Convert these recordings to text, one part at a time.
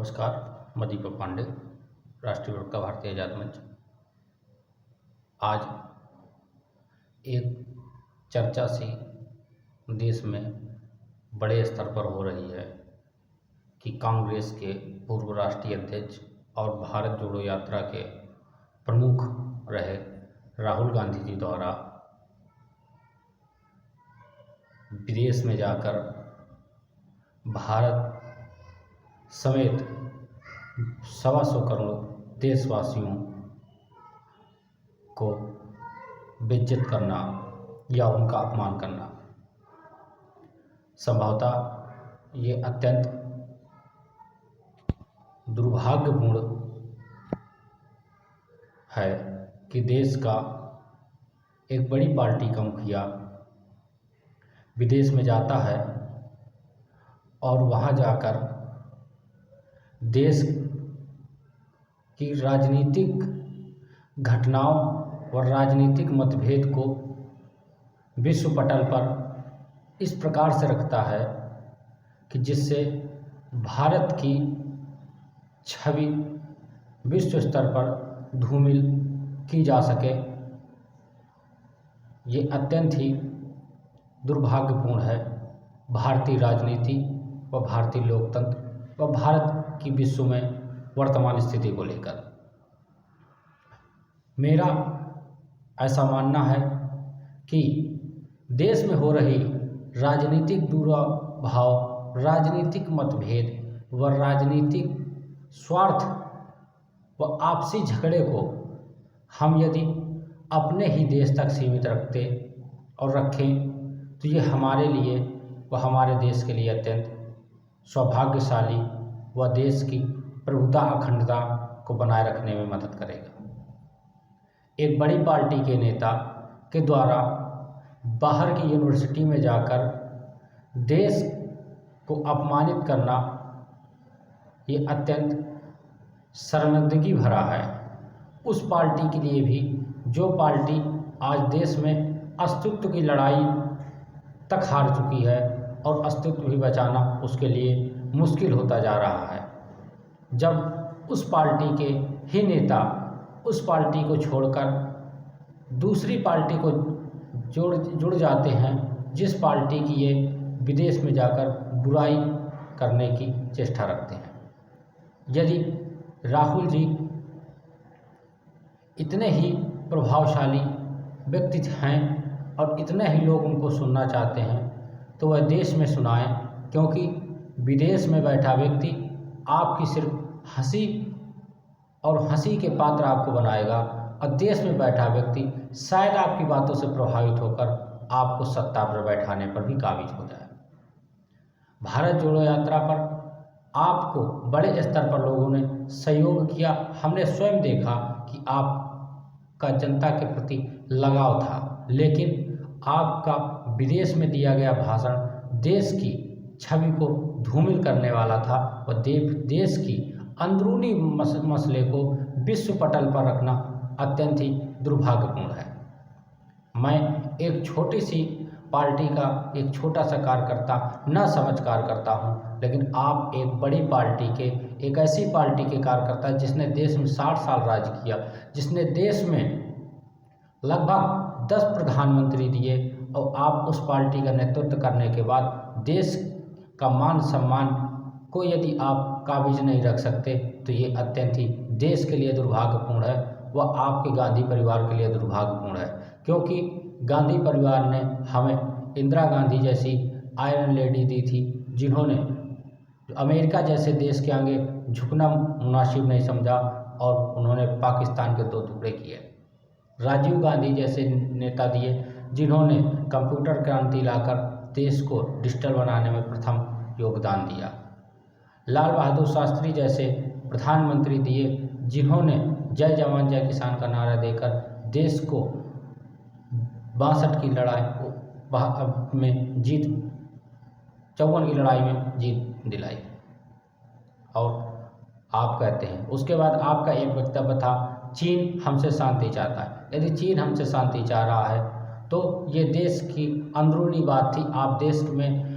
नमस्कार। मैं दीपक पांडे, राष्ट्रीय प्रवक्ता भारतीय आजाद मंच। आज एक चर्चा सी देश में बड़े स्तर पर हो रही है कि कांग्रेस के पूर्व राष्ट्रीय अध्यक्ष और भारत जोड़ो यात्रा के प्रमुख रहे राहुल गांधी जी द्वारा विदेश में जाकर भारत समेत 125 करोड़ देशवासियों को बेइज्जत करना या उनका अपमान करना, संभवतः ये अत्यंत दुर्भाग्यपूर्ण है कि देश का एक बड़ी पार्टी का मुखिया विदेश में जाता है और वहाँ जाकर देश की राजनीतिक घटनाओं और राजनीतिक मतभेद को विश्व पटल पर इस प्रकार से रखता है कि जिससे भारत की छवि विश्व स्तर पर धूमिल की जा सके। ये अत्यंत ही दुर्भाग्यपूर्ण है भारतीय राजनीति व भारतीय लोकतंत्र व भारत की विश्व में वर्तमान स्थिति को लेकर। मेरा ऐसा मानना है कि देश में हो रही राजनीतिक दुर्भाव, राजनीतिक मतभेद व राजनीतिक स्वार्थ व आपसी झगड़े को हम यदि अपने ही देश तक सीमित रखते और रखें तो ये हमारे लिए व हमारे देश के लिए अत्यंत सौभाग्यशाली व देश की प्रभुता अखंडता को बनाए रखने में मदद करेगा। एक बड़ी पार्टी के नेता के द्वारा बाहर की यूनिवर्सिटी में जाकर देश को अपमानित करना ये अत्यंत शर्मिंदगी भरा है उस पार्टी के लिए भी जो पार्टी आज देश में अस्तित्व की लड़ाई तक हार चुकी है और अस्तित्व भी बचाना उसके लिए मुश्किल होता जा रहा है। जब उस पार्टी के ही नेता उस पार्टी को छोड़कर दूसरी पार्टी को जुड़ जाते हैं जिस पार्टी की ये विदेश में जाकर बुराई करने की चेष्टा रखते हैं। यदि राहुल जी इतने ही प्रभावशाली व्यक्ति हैं और इतने ही लोग उनको सुनना चाहते हैं तो वह देश में सुनाएं, क्योंकि विदेश में बैठा व्यक्ति आपकी सिर्फ हंसी के पात्र आपको बनाएगा और देश में बैठा व्यक्ति शायद आपकी बातों से प्रभावित होकर आपको सत्ता पर बैठाने पर भी काबिज हो जाए। भारत जोड़ो यात्रा पर आपको बड़े स्तर पर लोगों ने सहयोग किया। हमने स्वयं देखा कि आपका जनता के प्रति लगाव था, लेकिन आपका विदेश में दिया गया भाषण देश की छवि को धूमिल करने वाला था और देश की अंदरूनी मसले को विश्व पटल पर रखना अत्यंत ही दुर्भाग्यपूर्ण है। मैं एक छोटी सी पार्टी का एक छोटा सा कार्यकर्ता न समझ कार्यकर्ता हूँ, लेकिन आप एक बड़ी पार्टी के एक ऐसी पार्टी के कार्यकर्ता जिसने देश में 60 साल राज किया, जिसने देश में लगभग 10 प्रधानमंत्री दिए और आप उस पार्टी का नेतृत्व करने के बाद देश का मान सम्मान को यदि आप काबिज नहीं रख सकते तो ये अत्यंत ही देश के लिए दुर्भाग्यपूर्ण है वह आपके गांधी परिवार के लिए दुर्भाग्यपूर्ण है। क्योंकि गांधी परिवार ने हमें इंदिरा गांधी जैसी आयरन लेडी दी थी, जिन्होंने अमेरिका जैसे देश के आगे झुकना मुनासिब नहीं समझा और उन्होंने पाकिस्तान के 2 टुकड़े किए। राजीव गांधी जैसे नेता दिए जिन्होंने कंप्यूटर क्रांति लाकर देश को डिजिटल बनाने में प्रथम योगदान दिया। लाल बहादुर शास्त्री जैसे प्रधानमंत्री दिए जिन्होंने जय जवान जय किसान का नारा देकर देश को 62 की लड़ाई में जीत 54 की लड़ाई में जीत दिलाई। और आप कहते हैं उसके बाद आपका एक वक्तव्य था चीन हमसे शांति चाहता है। यदि चीन हमसे शांति चाह रहा है तो ये देश की अंदरूनी बात थी। आप देश में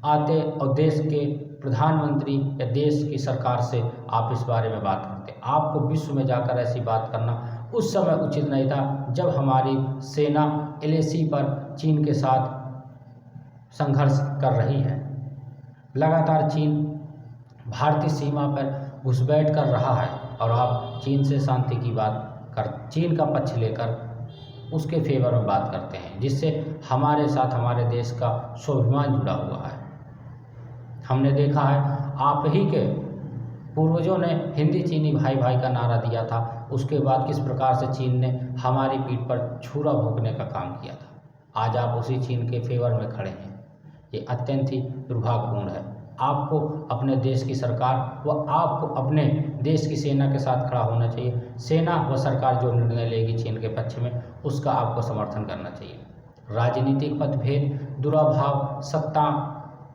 आते और देश के प्रधानमंत्री या देश की सरकार से आप इस बारे में बात करते। आपको विश्व में जाकर ऐसी बात करना उस समय उचित नहीं था जब हमारी सेना LAC पर चीन के साथ संघर्ष कर रही है। लगातार चीन भारतीय सीमा पर घुसपैठ कर रहा है और आप चीन से शांति की बात कर, चीन का पक्ष लेकर उसके फेवर में बात करते हैं, जिससे हमारे साथ हमारे देश का स्वाभिमान जुड़ा हुआ है। हमने देखा है आप ही के पूर्वजों ने हिंदी चीनी भाई भाई का नारा दिया था, उसके बाद किस प्रकार से चीन ने हमारी पीठ पर छुरा भोंकने का काम किया था। आज आप उसी चीन के फेवर में खड़े हैं। ये अत्यंत ही दुर्भाग्यपूर्ण है। आपको अपने देश की सरकार व आपको अपने देश की सेना के साथ खड़ा होना चाहिए। सेना व सरकार जो निर्णय लेगी चीन के पक्ष में, उसका आपको समर्थन करना चाहिए। राजनीतिक मतभेद, दुराभाव, सत्ता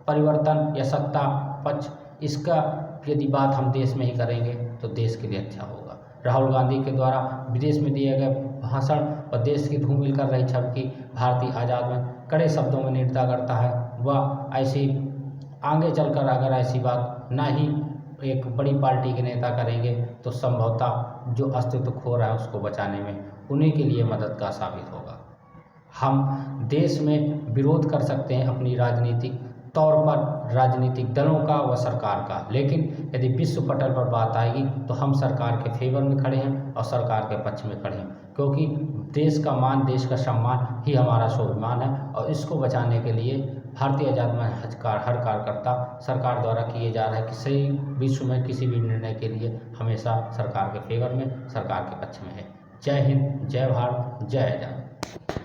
परिवर्तन या सत्ता पक्ष, इसका यदि बात हम देश में ही करेंगे तो देश के लिए अच्छा होगा। राहुल गांधी के द्वारा विदेश में दिए गए भाषण और देश की धूमिल कर रही छवि भारतीय आज़ाद में कड़े शब्दों में निंदा करता है। वह ऐसी आगे चलकर अगर ऐसी बात ना ही एक बड़ी पार्टी के नेता करेंगे तो संभवतः जो अस्तित्व खो रहा है उसको बचाने में उन्हीं के लिए मदद का साबित होगा। हम देश में विरोध कर सकते हैं अपनी राजनीतिक तौर पर, राजनीतिक दलों का व सरकार का, लेकिन यदि विश्व पटल पर बात आएगी तो हम सरकार के फेवर में खड़े हैं और सरकार के पक्ष में खड़े हैं, क्योंकि देश का मान, देश का सम्मान ही हमारा स्वाभिमान है और इसको बचाने के लिए भारतीय आज़ाद मंच हर कार्यकर्ता सरकार द्वारा किए जा रहे किसी विश्व में किसी भी निर्णय के लिए हमेशा सरकार के फेवर में, सरकार के पक्ष में है। जय हिंद, जय भारत, जय आज़ाद।